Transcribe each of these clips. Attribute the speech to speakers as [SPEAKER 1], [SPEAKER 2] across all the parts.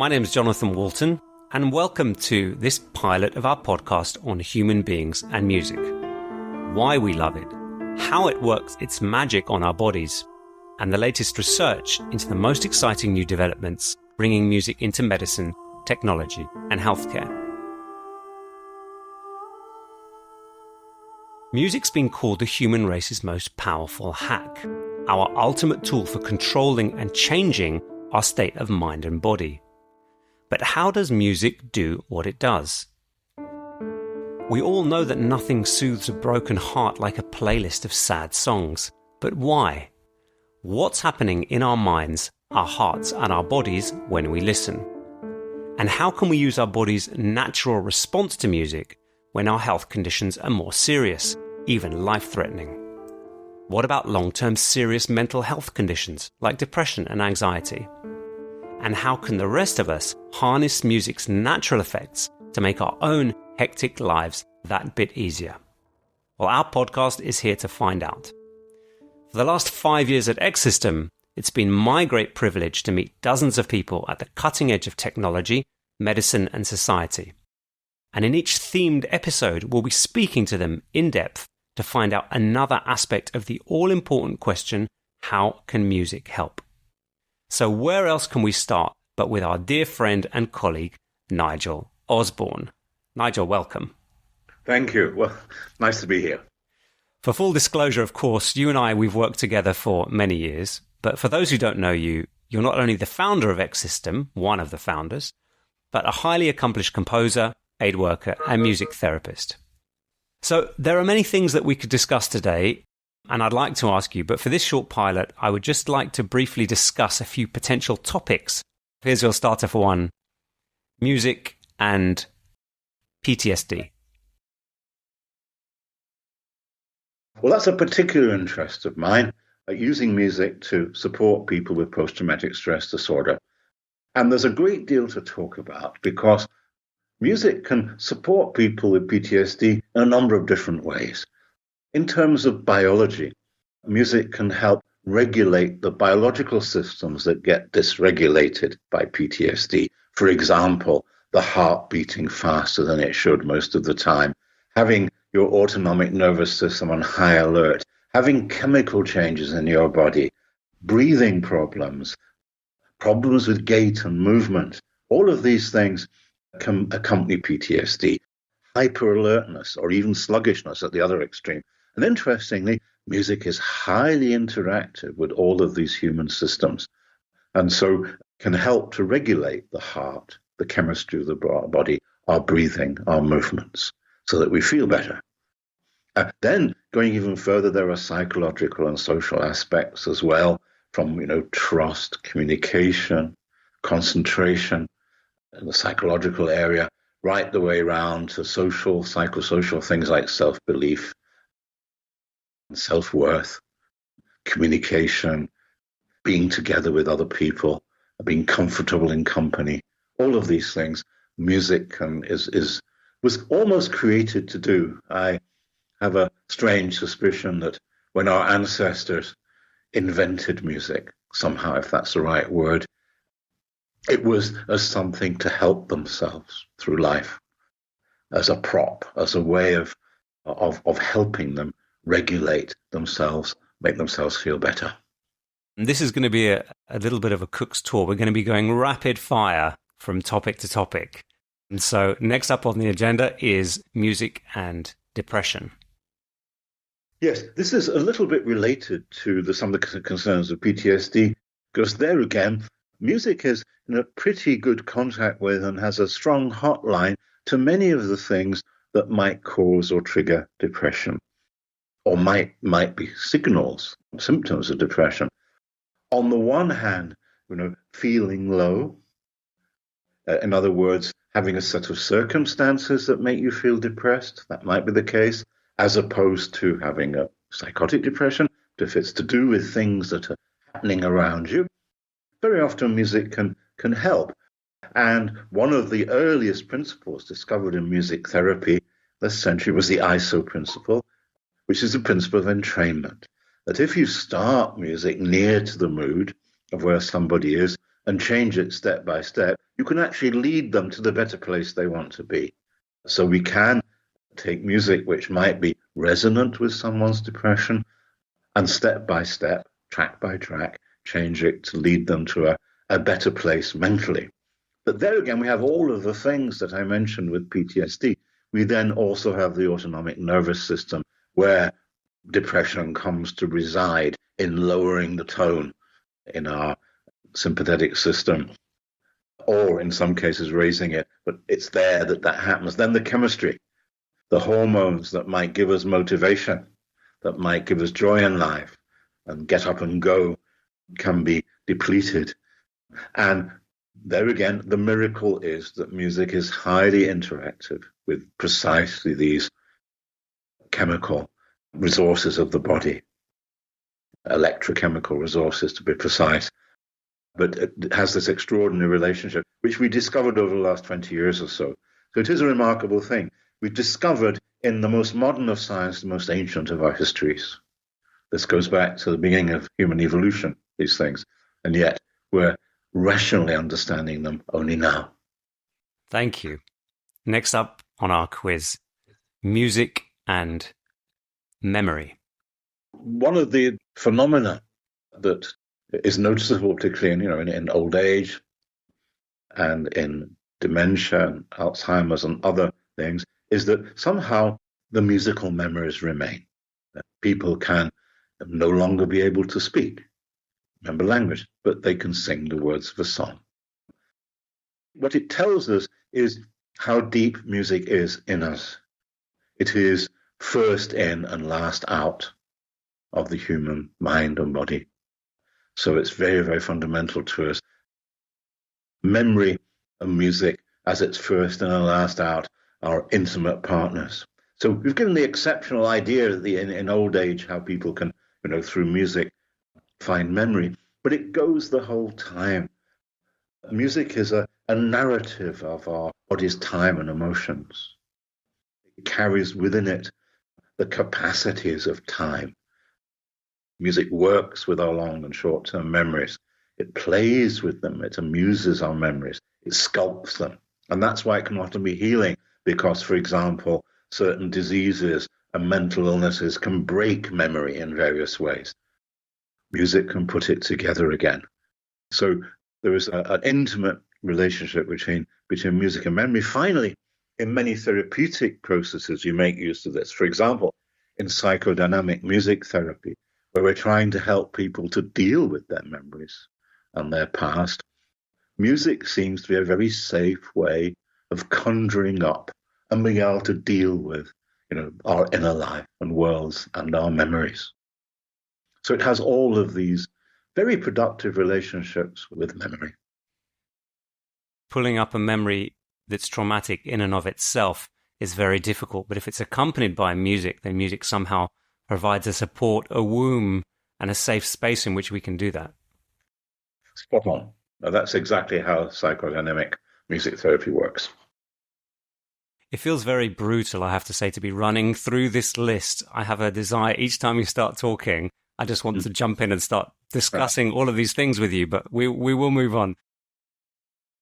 [SPEAKER 1] My name is Jonathan Walton, and welcome to this pilot of our podcast on human beings and music. Why we love it, how it works its magic on our bodies, and the latest research into the most exciting new developments bringing music into medicine, technology, and healthcare. Music's been called the human race's most powerful hack, our ultimate tool for controlling and changing our state of mind and body. But how does music do what it does? We all know that nothing soothes a broken heart like a playlist of sad songs. But why? What's happening in our minds, our hearts, and our bodies when we listen? And how can we use our body's natural response to music when our health conditions are more serious, even life-threatening? What about long-term serious mental health conditions like depression and anxiety? And how can the rest of us harness music's natural effects to make our own hectic lives that bit easier? Well, our podcast is here to find out. For the last 5 years at X System, it's been my great privilege to meet dozens of people at the cutting edge of technology, medicine, and society. And in each themed episode, we'll be speaking to them in depth to find out another aspect of the all-important question, how can music help? So where else can we start but with our dear friend and colleague, Nigel Osborne. Nigel, welcome.
[SPEAKER 2] Thank you. Well, nice to be here.
[SPEAKER 1] For full disclosure, of course, you and I, we've worked together for many years. But for those who don't know you, you're not only the founder of X System, one of the founders, but a highly accomplished composer, aid worker, and music therapist. So there are many things that we could discuss today, and I'd like to ask you, but for this short pilot, I would just like to briefly discuss a few potential topics. Here's your starter for one: music and PTSD.
[SPEAKER 2] Well, that's a particular interest of mine, using music to support people with post-traumatic stress disorder. And there's a great deal to talk about because music can support people with PTSD in a number of different ways. In terms of biology, music can help regulate the biological systems that get dysregulated by PTSD. For example, the heart beating faster than it should most of the time, having your autonomic nervous system on high alert, having chemical changes in your body, breathing problems, problems with gait and movement. All of these things can accompany PTSD, hyper-alertness or even sluggishness at the other extreme. And interestingly, music is highly interactive with all of these human systems, and so can help to regulate the heart, the chemistry of the body, our breathing, our movements, so that we feel better. Then, going even further, there are psychological and social aspects as well, from trust, communication, concentration, in the psychological area, right the way around to social, psychosocial things like self-belief, self-worth, communication, being together with other people, being comfortable in company. All of these things, music was almost created to do. I have a strange suspicion that when our ancestors invented music, somehow, if that's the right word, it was as something to help themselves through life, as a prop, as a way of helping them regulate themselves, make themselves feel better.
[SPEAKER 1] And this is going to be a little bit of a cook's tour. We're going to be going rapid fire from topic to topic. And so next up on the agenda is music and depression.
[SPEAKER 2] Yes, this is a little bit related to some of the concerns of PTSD, because there again, music is in a pretty good contact with and has a strong hotline to many of the things that might cause or trigger depression, or might be signals, symptoms of depression. On the one hand, feeling low, in other words, having a set of circumstances that make you feel depressed, that might be the case, as opposed to having a psychotic depression, if it's to do with things that are happening around you. Very often music can help. And one of the earliest principles discovered in music therapy this century was the ISO principle, which is the principle of entrainment. That if you start music near to the mood of where somebody is, and change it step by step, you can actually lead them to the better place they want to be. So we can take music which might be resonant with someone's depression and step by step, track by track, change it to lead them to a better place mentally. But there again, we have all of the things that I mentioned with PTSD. We then also have the autonomic nervous system where depression comes to reside in lowering the tone in our sympathetic system, or in some cases raising it, but it's there that happens. Then the chemistry, the hormones that might give us motivation, that might give us joy in life and get up and go, can be depleted. And there again, the miracle is that music is highly interactive with precisely these chemical resources of the body, electrochemical resources to be precise. But it has this extraordinary relationship, which we discovered over the last 20 years or so. So it is a remarkable thing. We've discovered in the most modern of science, the most ancient of our histories. This goes back to the beginning of human evolution, these things. And yet we're rationally understanding them only now.
[SPEAKER 1] Thank you. Next up on our quiz, music and memory.
[SPEAKER 2] One of the phenomena that is noticeable, particularly in old age and in dementia and Alzheimer's and other things, is that somehow the musical memories remain. That people can no longer be able to speak, remember language, but they can sing the words of a song. What it tells us is how deep music is in us. It is first in and last out of the human mind and body. So it's very, very fundamental to us. Memory and music, as its first and last out, are intimate partners. So we've given the exceptional idea that in old age how people can, through music, find memory, but it goes the whole time. Music is a narrative of our body's time and emotions. It carries within it the capacities of time. Music works with our long and short-term memories. It plays with them. It amuses our memories. It sculpts them. And that's why it can often be healing, because, for example, certain diseases and mental illnesses can break memory in various ways. Music can put it together again. So there is an intimate relationship between music and memory. Finally, in many therapeutic processes, you make use of this. For example, in psychodynamic music therapy, where we're trying to help people to deal with their memories and their past, music seems to be a very safe way of conjuring up and being able to deal with, our inner life and worlds and our memories. So it has all of these very productive relationships with memory.
[SPEAKER 1] Pulling up a memory that's traumatic in and of itself is very difficult, but if it's accompanied by music, then music somehow provides a support, a womb, and a safe space in which we can do that.
[SPEAKER 2] Spot on. Now, that's exactly how psychodynamic music therapy works.
[SPEAKER 1] It feels very brutal, I have to say, to be running through this list. I have a desire each time you start talking, I just want to jump in and start discussing all of these things with you, but we will move on.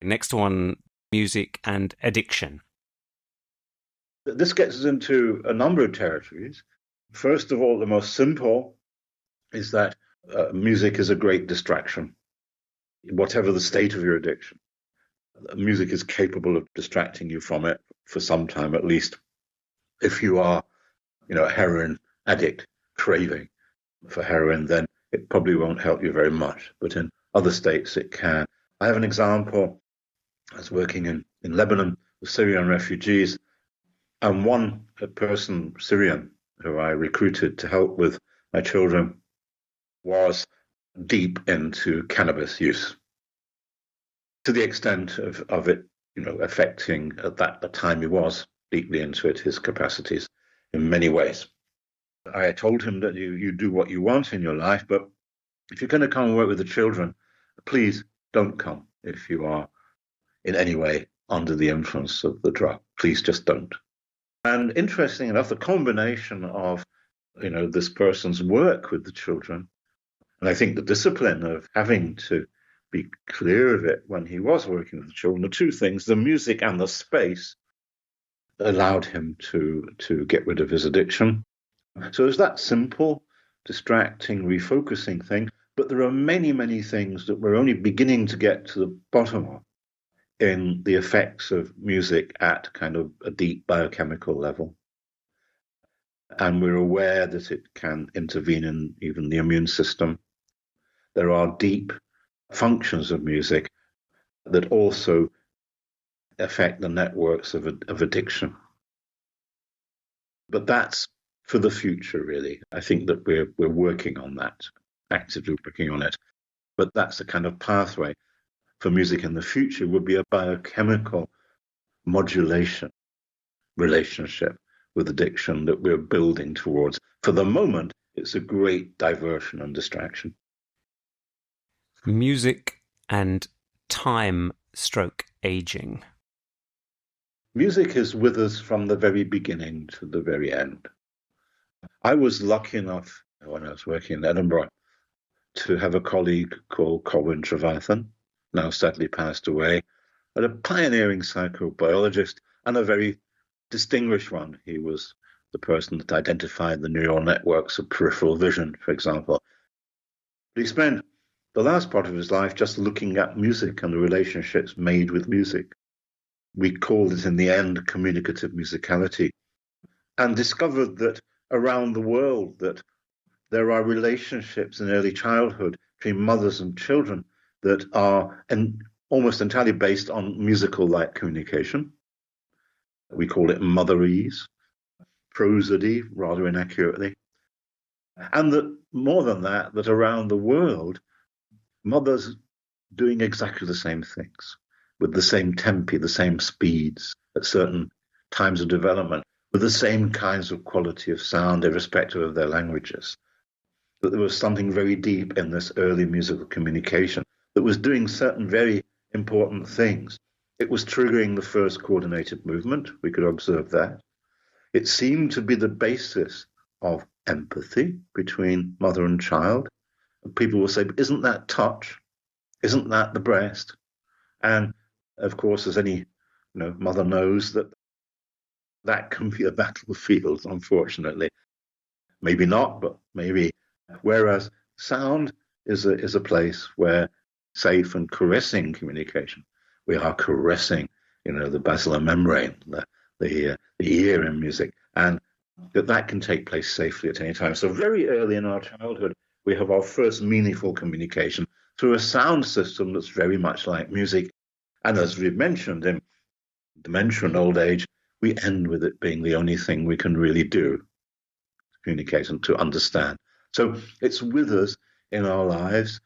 [SPEAKER 1] Next one, music and addiction.
[SPEAKER 2] This gets us into a number of territories. First of all, the most simple is that music is a great distraction. Whatever the state of your addiction, music is capable of distracting you from it for some time at least. If you are, a heroin addict craving for heroin, then it probably won't help you very much. But in other states, it can. I have an example. I was working in Lebanon with Syrian refugees, and one person, Syrian, who I recruited to help with my children, was deep into cannabis use, to the extent of it, affecting at the time he was deeply into it, his capacities in many ways. I told him that you do what you want in your life, but if you're going to come and work with the children, please don't come if you are in any way under the influence of the drug. Please just don't. And interesting enough, the combination of, this person's work with the children, and I think the discipline of having to be clear of it when he was working with children. The two things, the music and the space, allowed him to get rid of his addiction. So it's that simple, distracting, refocusing thing. But there are many, many things that we're only beginning to get to the bottom of in the effects of music at kind of a deep biochemical level. And we're aware that it can intervene in even the immune system. There are deep functions of music that also affect the networks of addiction. But that's for the future, really. I think that we're working on that, actively working on it. But that's the kind of pathway for music in the future, would be a biochemical modulation relationship with addiction that we're building towards. For the moment, it's a great diversion and distraction.
[SPEAKER 1] Music and time/aging.
[SPEAKER 2] Music is with us from the very beginning to the very end. I was lucky enough, when I was working in Edinburgh, to have a colleague called Colin Trevathan, now sadly passed away, but a pioneering psychobiologist and a very distinguished one. He was the person that identified the neural networks of peripheral vision, for example. But he spent the last part of his life just looking at music and the relationships made with music. We called it in the end communicative musicality, and discovered that around the world that there are relationships in early childhood between mothers and children that are almost entirely based on musical-like communication. We call it motherese, prosody, rather inaccurately. And that more than that, that around the world, mothers doing exactly the same things, with the same tempi, the same speeds at certain times of development, with the same kinds of quality of sound, irrespective of their languages. That there was something very deep in this early musical communication that was doing certain very important things. It was triggering the first coordinated movement. We could observe that. It seemed to be the basis of empathy between mother and child. And people will say, but isn't that touch? Isn't that the breast? And of course, as any mother knows, that can be a battlefield, unfortunately. Maybe not, but maybe. Whereas sound is a place where safe and caressing communication. We are caressing, the basilar membrane, the ear in music, and that can take place safely at any time. So very early in our childhood, we have our first meaningful communication through a sound system that's very much like music. And as we've mentioned, in dementia and old age, we end with it being the only thing we can really do, to communicate and to understand. So it's with us in our lives,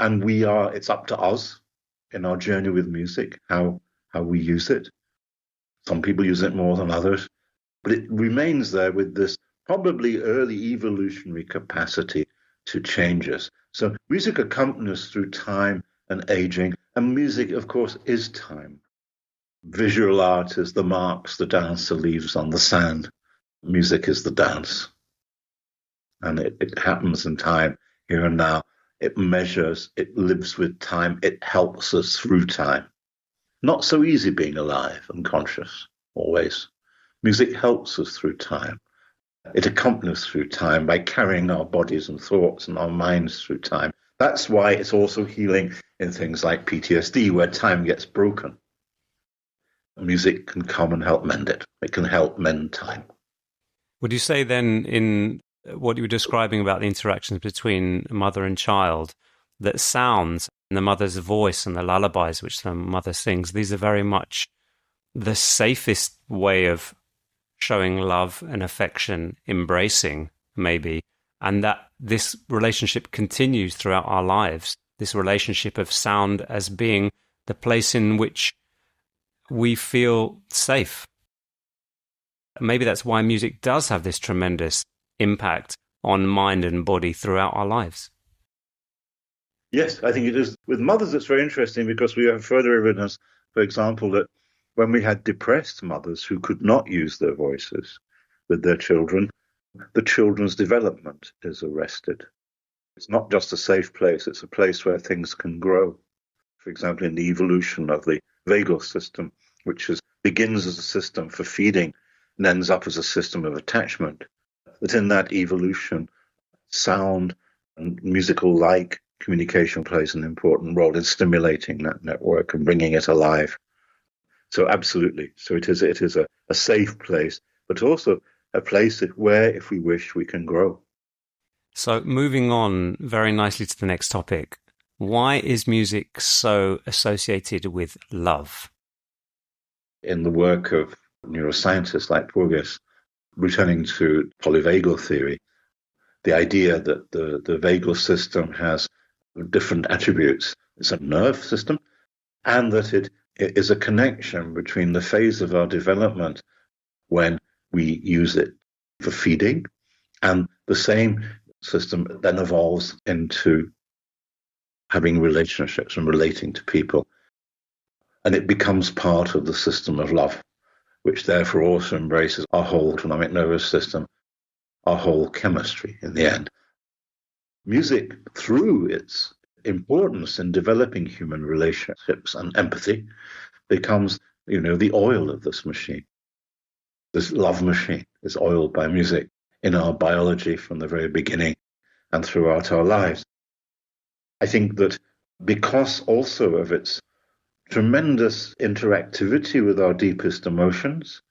[SPEAKER 2] and it's up to us in our journey with music, how we use it. Some people use it more than others, but it remains there with this probably early evolutionary capacity to change us. So music accompanies us through time and aging, and music, of course, is time. Visual art is the marks the dancer leaves on the sand. Music is the dance. And it happens in time, here and now. It measures, it lives with time, it helps us through time. Not so easy being alive and conscious, always. Music helps us through time. It accompanies us through time by carrying our bodies and thoughts and our minds through time. That's why it's also healing in things like PTSD, where time gets broken. Music can come and help mend it. It can help mend time.
[SPEAKER 1] Would you say then, in what you were describing about the interactions between mother and child, that sounds and the mother's voice and the lullabies which the mother sings, these are very much the safest way of showing love and affection, embracing maybe, and that this relationship continues throughout our lives, this relationship of sound as being the place in which we feel safe. Maybe that's why music does have this tremendous impact on mind and body throughout our lives.
[SPEAKER 2] Yes, I think it is. With mothers, it's very interesting because we have further evidence, for example, that when we had depressed mothers who could not use their voices with their children, the children's development is arrested. It's not just a safe place, it's a place where things can grow. For example, in the evolution of the vagal system, which begins as a system for feeding and ends up as a system of attachment, that in that evolution, sound and musical-like communication plays an important role in stimulating that network and bringing it alive. So absolutely. So it is a safe place, but also a place where, if we wish, we can grow.
[SPEAKER 1] So moving on very nicely to the next topic. Why is music so associated with love?
[SPEAKER 2] In the work of neuroscientists like Porges, returning to polyvagal theory, the idea that the vagal system has different attributes. It's a nerve system, and that it is a connection between the phase of our development when we use it for feeding, and the same system then evolves into having relationships and relating to people. And it becomes part of the system of love, which therefore also embraces our whole autonomic nervous system, our whole chemistry in the end. Music, through its importance in developing human relationships and empathy, becomes, the oil of this machine. This love machine is oiled by music in our biology from the very beginning and throughout our lives. I think that because also of its tremendous interactivity with our deepest emotions,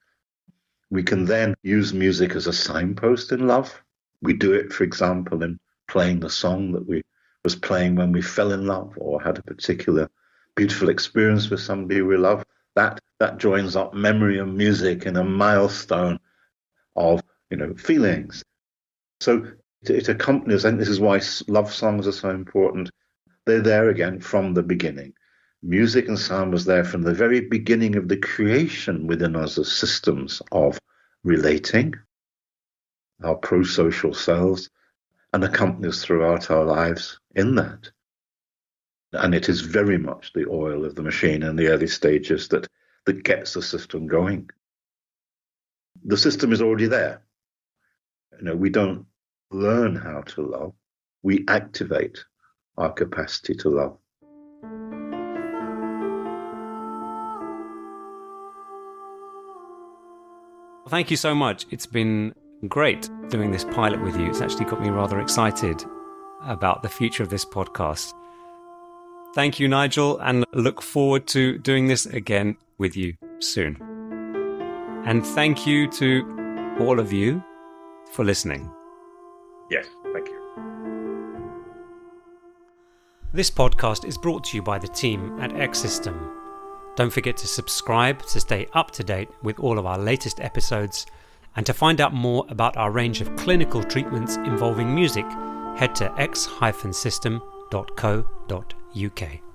[SPEAKER 2] we can then use music as a signpost in love. We do it, for example, in playing the song that we was playing when we fell in love or had a particular beautiful experience with somebody we love. That joins up memory and music in a milestone of feelings. So it accompanies, and this is why love songs are so important. They're there again from the beginning. Music and sound was there from the very beginning of the creation within us as systems of relating, our pro-social selves, and accompanies throughout our lives in that. And it is very much the oil of the machine in the early stages that gets the system going. The system is already there. We don't learn how to love. We activate our capacity to love.
[SPEAKER 1] Thank you so much. It's been great doing this pilot with you. It's actually got me rather excited about the future of this podcast. Thank you, Nigel, and look forward to doing this again with you soon. And thank you to all of you for listening.
[SPEAKER 2] Yes, thank you.
[SPEAKER 1] This podcast is brought to you by the team at X System. Don't forget to subscribe to stay up to date with all of our latest episodes, and to find out more about our range of clinical treatments involving music, head to x-system.co.uk.